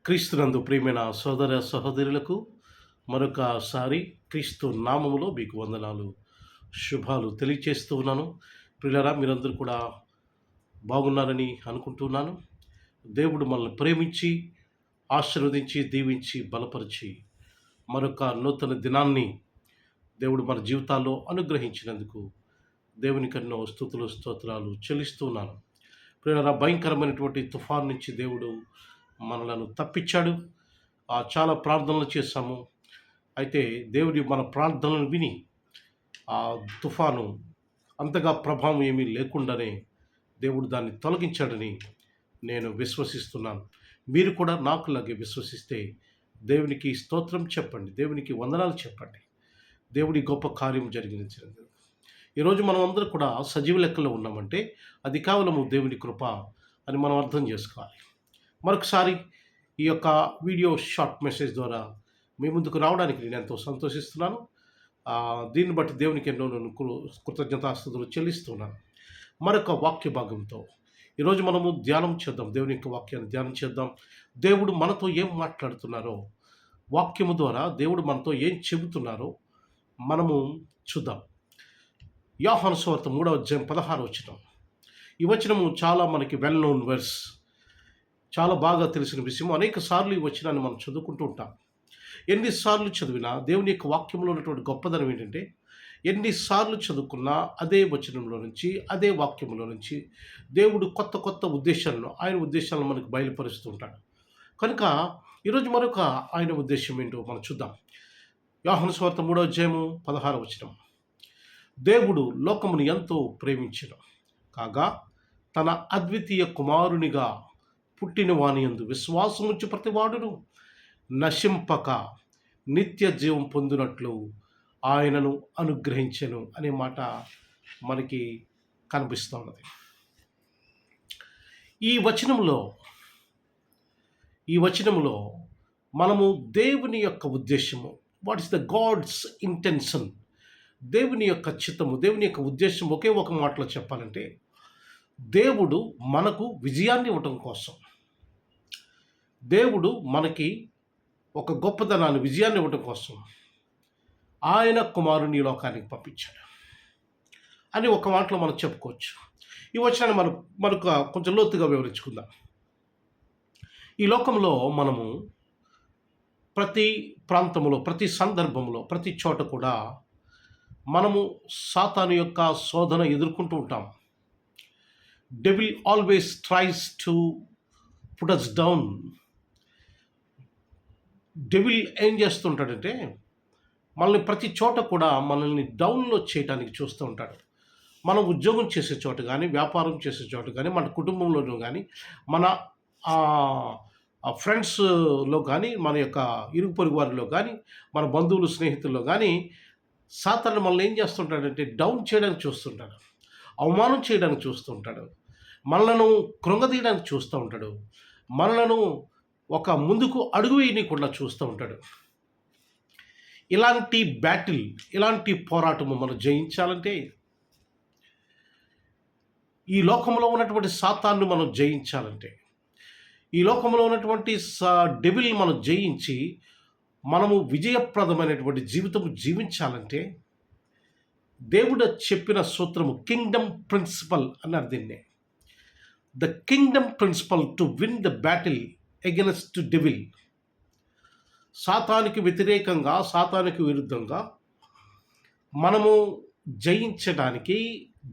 క్రీస్తునందు ప్రియమైన సోదర సహోదరులకు మరొకసారి క్రీస్తు నామములో మీకు వందనాలు, శుభాలు తెలియచేస్తూ ఉన్నాను. ప్రియులారా, మీరందరూ కూడా బాగున్నారని అనుకుంటున్నాను. దేవుడు మనల్ని ప్రేమించి, ఆశీర్వదించి, దీవించి, బలపరిచి మరొక నూతన దినాన్ని దేవుడు మన జీవితాల్లో అనుగ్రహించినందుకు దేవునికి ఎన్నో స్తుతులు స్తోత్రాలు చెల్లిస్తున్నాను. ప్రియులారా, భయంకరమైనటువంటి తుఫాన్ నుంచి దేవుడు మనలను తప్పించాడు. చాలా ప్రార్థనలు చేశాము. అయితే దేవుడి మన ప్రార్థనలను విని ఆ తుఫాను అంతగా ప్రభావం ఏమీ లేకుండానే దేవుడు దాన్ని తొలగించాడని నేను విశ్వసిస్తున్నాను. మీరు కూడా నాకులాగే విశ్వసిస్తే దేవునికి స్తోత్రం చెప్పండి, దేవునికి వందనాలు చెప్పండి. దేవుడి గొప్ప కార్యం జరిగించినందుకు. ఈరోజు మనం అందరూ కూడా సజీవ లెక్కలో ఉన్నామంటే అది కేవలము దేవుని కృప అని మనం అర్థం చేసుకోవాలి. మరొకసారి ఈ యొక్క వీడియో షార్ట్ మెసేజ్ ద్వారా మీ ముందుకు రావడానికి నేను ఎంతో సంతోషిస్తున్నాను. దీన్ని బట్టి దేవునికి ఎన్నో నేను కృతజ్ఞతాస్తుతులు చెల్లిస్తున్నాను. మరొక వాక్య భాగంతో ఈరోజు మనము ధ్యానం చేద్దాం. దేవుని యొక్క వాక్యాన్ని ధ్యానం చేద్దాం. దేవుడు మనతో ఏం మాట్లాడుతున్నారో, వాక్యము ద్వారా దేవుడు మనతో ఏం చెబుతున్నారో మనము చూద్దాం. యోహాను సువార్త 3వ అధ్యాయం 16వ వచనం. ఈ వచనము చాలా మనకి వెల్ నోన్ వర్స్, చాలా బాగా తెలిసిన విషయం. అనేక సార్లు ఈ వచనాన్ని మనం చదువుకుంటూ ఉంటాం. ఎన్నిసార్లు చదివినా దేవుని యొక్క వాక్యంలో ఉన్నటువంటి గొప్పదనం ఏంటంటే, ఎన్నిసార్లు చదువుకున్నా అదే వచనంలో నుంచి, అదే వాక్యంలో నుంచి దేవుడు కొత్త కొత్త ఉద్దేశాలను, ఆయన ఉద్దేశాలను మనకు బయలుపరుస్తూ ఉంటాడు. కనుక ఈరోజు మరొక ఆయన ఉద్దేశం ఏంటో మనం చూద్దాం. యోహాను సువార్త 3వ అధ్యాయము 16వ వచనం. దేవుడు లోకమును ఎంతో ప్రేమించెను, కాగా తన అద్వితీయ కుమారునిగా పుట్టిన వాని యందు విశ్వాసముంచు ప్రతివాడును నశింపక నిత్య జీవం పొందినట్లు ఆయనను అనుగ్రహించెను అనే మాట మనకి కనిపిస్తున్నది. ఈ వచనంలో మనము దేవుని యొక్క ఉద్దేశము, what is the God's intention, దేవుని యొక్క చిత్తము, దేవుని యొక్క ఉద్దేశం ఒకే ఒక మాటలో చెప్పాలంటే, దేవుడు మనకు విజయాన్ని ఇవ్వటం కోసం, దేవుడు మనకి ఒక గొప్పదనాన్ని, విజయాన్ని ఇవ్వటం కోసం ఆయన కుమారుని ఈ లోకానికి పంపించాడు అని ఒక మాటలో మనం చెప్పుకోవచ్చు. ఈ వచనాన్ని మనకు కొంచెం లోతుగా వివరించుకుందాం. ఈ లోకంలో మనము ప్రతి ప్రాంతంలో, ప్రతి సందర్భంలో, ప్రతి చోట కూడా మనము సాతాను యొక్క శోధన ఎదుర్కొంటూ ఉంటాం. Devil always tries to put us down. Devil ఏం చేస్తుంటాడంటే, మనల్ని ప్రతి చోట కూడా మనల్ని డౌన్లో చేయడానికి చూస్తూ ఉంటాడు. మనం ఉద్యోగం చేసే చోట కానీ, వ్యాపారం చేసే చోట కానీ, మన కుటుంబంలోనూ కానీ, మన ఫ్రెండ్స్లో కానీ, మన యొక్క ఇరుగు పొరుగు వారిలో కానీ, మన బంధువులు స్నేహితుల్లో కానీ సాతాను మనల్ని ఏం చేస్తుంటాడంటే డౌన్ చేయడానికి చూస్తుంటాడు, అవమానం చేయడానికి చూస్తుంటాడు, మనలను కృంగదీయడానికి చూస్తూ ఉంటాడు, మనలను ఒక ముందుకు అడుగు వేయనీయకుండా చూస్తూ ఉంటాడు. ఇలాంటి బ్యాటిల్, ఇలాంటి పోరాటము మనం జయించాలంటే, ఈ లోకంలో ఉన్నటువంటి సాతాన్ని మనం జయించాలంటే, ఈ లోకంలో ఉన్నటువంటి డెవిల్ మనం జయించి మనము విజయప్రదమైనటువంటి జీవితం జీవించాలంటే, దేవుడు చెప్పిన సూత్రము కింగ్డమ్ ప్రిన్సిపల్ అన్నారు దీన్నే. The kingdom principle to win the battle against devil. సాతానికి వ్యతిరేకంగా, సాతానికి విరుద్ధంగా మనము జయించడానికి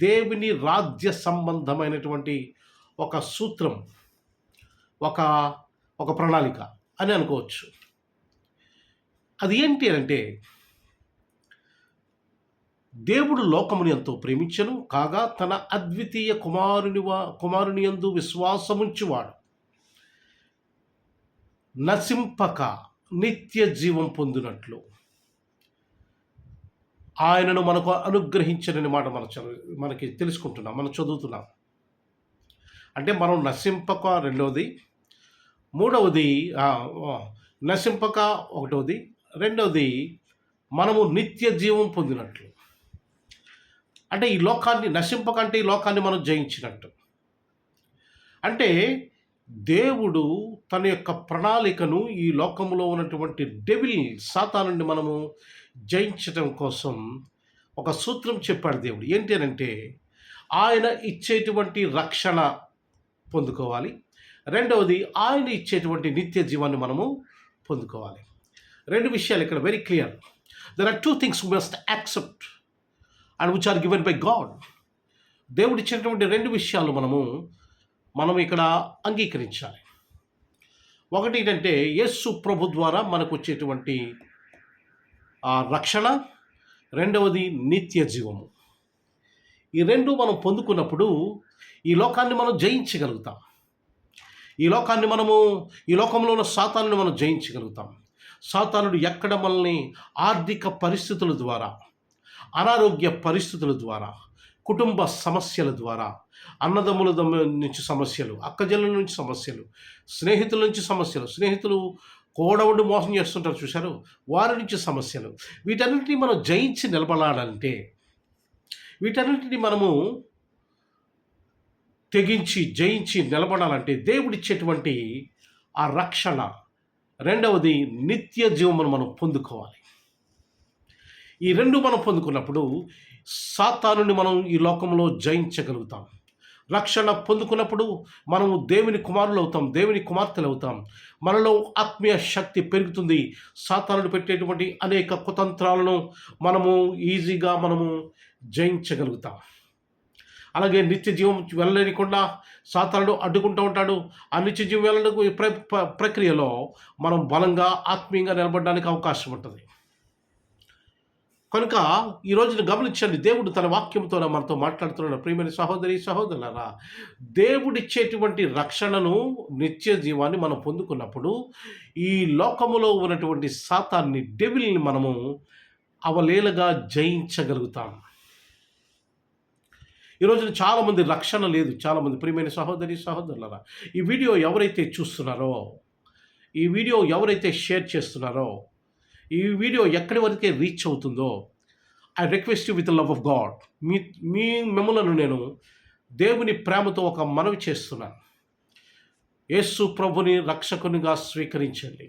దేవుని రాజ్య సంబంధమైనటువంటి ఒక సూత్రం, ఒక ప్రణాళిక అని అనుకోవచ్చు. అది ఏంటి అంటే, దేవుడు లోకముని ఎంతో ప్రేమించెను, కాగా తన అద్వితీయ కుమారుని యందు విశ్వాసముంచువాడు నశింపక నిత్య జీవం పొందినట్లు ఆయనను మనకు అనుగ్రహించనని మాట మనకి తెలుసుకుంటున్నాం, మనం చదువుతున్నాం. అంటే మనం నశింపక రెండవది, మూడవది నశింపక ఒకటవది, రెండవది మనము నిత్య జీవం పొందినట్లు. అంటే ఈ లోకాన్ని నశింపకంటే ఈ లోకాన్ని మనం జయించినట్టు. అంటే దేవుడు తన యొక్క ప్రణాళికను ఈ లోకంలో ఉన్నటువంటి డెవిల్ సాతానుని మనము జయించటం కోసం ఒక సూత్రం చెప్పాడు దేవుడు. ఏంటి అనంటే, ఆయన ఇచ్చేటువంటి రక్షణ పొందుకోవాలి. రెండవది, ఆయన ఇచ్చేటువంటి నిత్య జీవాన్ని మనము పొందుకోవాలి. రెండు విషయాలు ఇక్కడ very clear. There are 2 things we must accept and which are given by God. దేవుడు ఇచ్చినటువంటి రెండు విషయాలు మనం ఇక్కడ అంగీకరించాలి. ఒకటి ఏంటంటే, యేసు ప్రభు ద్వారా మనకు వచ్చేటువంటి రక్షణ, రెండవది నిత్య జీవము. ఈ రెండు మనం పొందుకున్నప్పుడు ఈ లోకాన్ని మనం జయించగలుగుతాం. ఈ లోకంలో ఉన్న సాతానుని మనం జయించగలుగుతాం. సాతానుడు ఎక్కడ మనల్ని ఆర్థిక పరిస్థితుల ద్వారా, అనారోగ్య పరిస్థితుల ద్వారా, కుటుంబ సమస్యల ద్వారా, అన్నదమ్ముల నుంచి సమస్యలు, అక్కజనుల నుంచి సమస్యలు, స్నేహితుల నుంచి సమస్యలు, స్నేహితులు కూడా ఉండి మోసం చేస్తుంటారు చూశారు, వారి నుంచి సమస్యలు, వీటన్నిటిని మనం జయించి నిలబడాలంటే, వీటన్నిటిని మనము తెగించి జయించి నిలబడాలంటే దేవుడిచ్చేటువంటి ఆ రక్షణ, రెండవది నిత్య జీవమును మనం పొందుకోవాలి. ఈ రెండు మనం పొందుకున్నప్పుడు సాతానుని మనం ఈ లోకంలో జయించగలుగుతాం. రక్షణ పొందుకున్నప్పుడు మనము దేవుని కుమారులు అవుతాం, దేవుని కుమార్తెలు అవుతాం. మనలో ఆత్మీయ శక్తి పెరుగుతుంది. సాతానుడు పెట్టేటువంటి అనేక కుతంత్రాలను మనము ఈజీగా జయించగలుగుతాం. అలాగే నిత్య జీవం వెళ్ళలేకుండా సాతానుడు అడ్డుకుంటూ ఉంటాడు. ఆ నిత్య జీవం వెళ్ళడానికి ప్రక్రియలో మనం బలంగా ఆత్మీయంగా నిలబడడానికి అవకాశం ఉంటుంది. కనుక ఈ రోజున గమనించండి, దేవుడు తన వాక్యంతో మనతో మాట్లాడుతున్నాడు. ప్రియమైన సహోదరి సహోదరులారా, దేవుడిచ్చేటువంటి రక్షణను, నిత్య జీవాన్ని మనం పొందుకున్నప్పుడు ఈ లోకములో ఉన్నటువంటి సాతాన్ని, డెవిల్ని మనము అవలీలగా జయించగలుగుతాం. ఈ రోజున చాలామంది రక్షణ లేదు. చాలామంది ప్రియమైన సహోదరి సహోదరులారా, ఈ వీడియో ఎవరైతే చూస్తున్నారో, ఈ వీడియో ఎవరైతే షేర్ చేస్తున్నారో, ఈ వీడియో ఎక్కడి వరకే రీచ్ అవుతుందో, I request you with love of God, మిమ్మలను నేను దేవుని ప్రేమతో ఒక మనవి చేస్తున్నాను. యేసు ప్రభుని రక్షకునిగా స్వీకరించండి.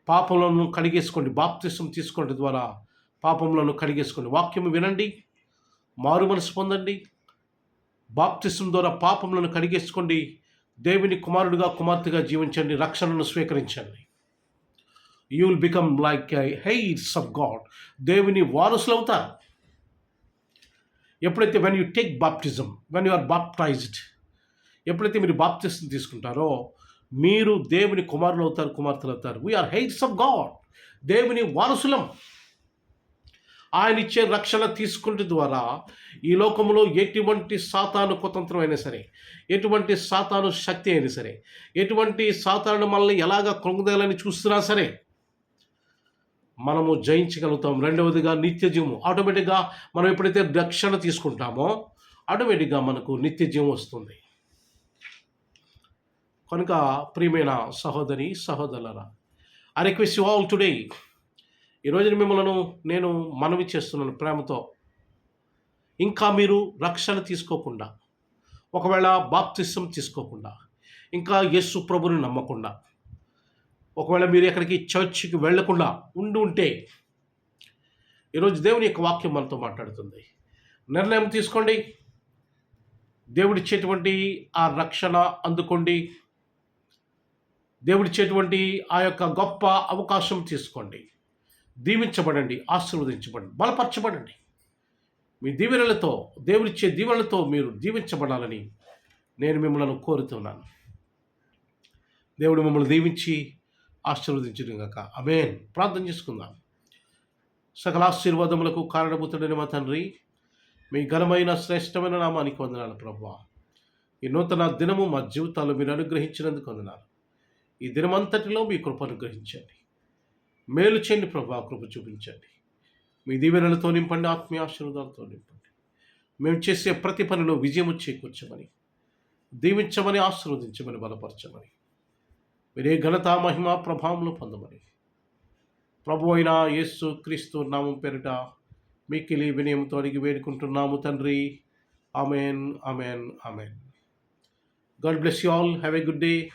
పాపములను కడిగేసుకోండి. బాప్తిసం తీసుకోవడం ద్వారా పాపములను కడిగేసుకోండి. వాక్యము వినండి, మారు మనసు పొందండి. బాప్తిసం ద్వారా పాపములను కడిగేసుకోండి. దేవుని కుమారుడిగా కుమార్తెగా జీవించండి. రక్షణను స్వీకరించండి. You will become like heirs of God. దేవుని వారసులు అవుతారు. ఎప్పుడైతే when you take baptism, when you are baptized, ఎప్పుడైతే మీరు బాప్తిజం తీసుకుంటారో మీరు దేవుని కుమారులు అవుతారు, కుమార్తెలు అవుతారు. We are heirs of God. దేవుని వారసులం. ఆయన ఇచ్చే రక్షణ తీసుకుంటే ద్వారా ఈ లోకంలో ఎటువంటి సాతాను కుతంత్రం అయినా సరే, ఎటువంటి సాతాను శక్తి అయినా సరే, ఎటువంటి సాతాను మనల్ని ఎలాగ కృంగుదలని చూస్తున్నా సరే మనము జయించగలుగుతాం. రెండవదిగా నిత్య జీవం. ఆటోమేటిక్గా మనం ఎప్పుడైతే రక్షణ తీసుకుంటామో ఆటోమేటిక్గా మనకు నిత్య జీవం వస్తుంది. కనుక ప్రియమైన సహోదరి సహోదరులారా, I request you all today, ఈరోజు మిమ్మల్ని నేను మనవి చేస్తున్నాను ప్రేమతో. ఇంకా మీరు రక్షణ తీసుకోకుండా, ఒకవేళ బాప్తిసం తీసుకోకుండా, ఇంకా యేసు ప్రభుని నమ్మకుండా, ఒకవేళ మీరు ఎక్కడికి చర్చికి వెళ్లకుండా ఉంటే ఈరోజు దేవుని యొక్క వాక్యం మనతో మాట్లాడుతుంది. నిర్ణయం తీసుకోండి. దేవుడిచ్చేటువంటి ఆ రక్షణ అందుకోండి. దేవుడిచ్చేటువంటి ఆ యొక్క గొప్ప అవకాశం తీసుకోండి. దీవించబడండి, ఆశీర్వదించబడండి, బలపరచబడండి. మీ దీవెనలతో, దేవుడిచ్చే దీవెనలతో మీరు దీవించబడాలని నేను మిమ్మల్ని కోరుతున్నాను. దేవుడు మిమ్మల్ని దీవించి ఆశీర్వదించుగాక. ఆమేన్. ప్రార్థన చేసుకుందాం. సకల ఆశీర్వాదములకు కారణభూతుడైన మా తండ్రి, మీ ఘనమైన శ్రేష్టమైన నామానికి వందనాలు ప్రభువా. ఈ నూతన దినము మా జీవితాల్లో మీరు అనుగ్రహించినందుకు వందనాలు. ఈ దినమంతటిలో మీ కృప అనుగ్రహించండి. మేలు చేయండి ప్రభువా, కృప చూపించండి. మీ దీవెనలతో నింపండి, ఆత్మీయ ఆశీర్వాదాలతో నింపండి. మేము చేసే ప్రతి పనిలో విజయము చేకూర్చమని, దీవించమని, ఆశీర్వదించమని, బలపరచమని, మీరే ఘనత మహిమ ప్రభావములు పొందమని ప్రభు అయిన యేసు క్రీస్తు నామం పేరిట మిక్కిలి వినయంతో అడిగి వేడుకుంటున్నాము తండ్రి. Amen, amen, amen. God bless you all. Have a good day.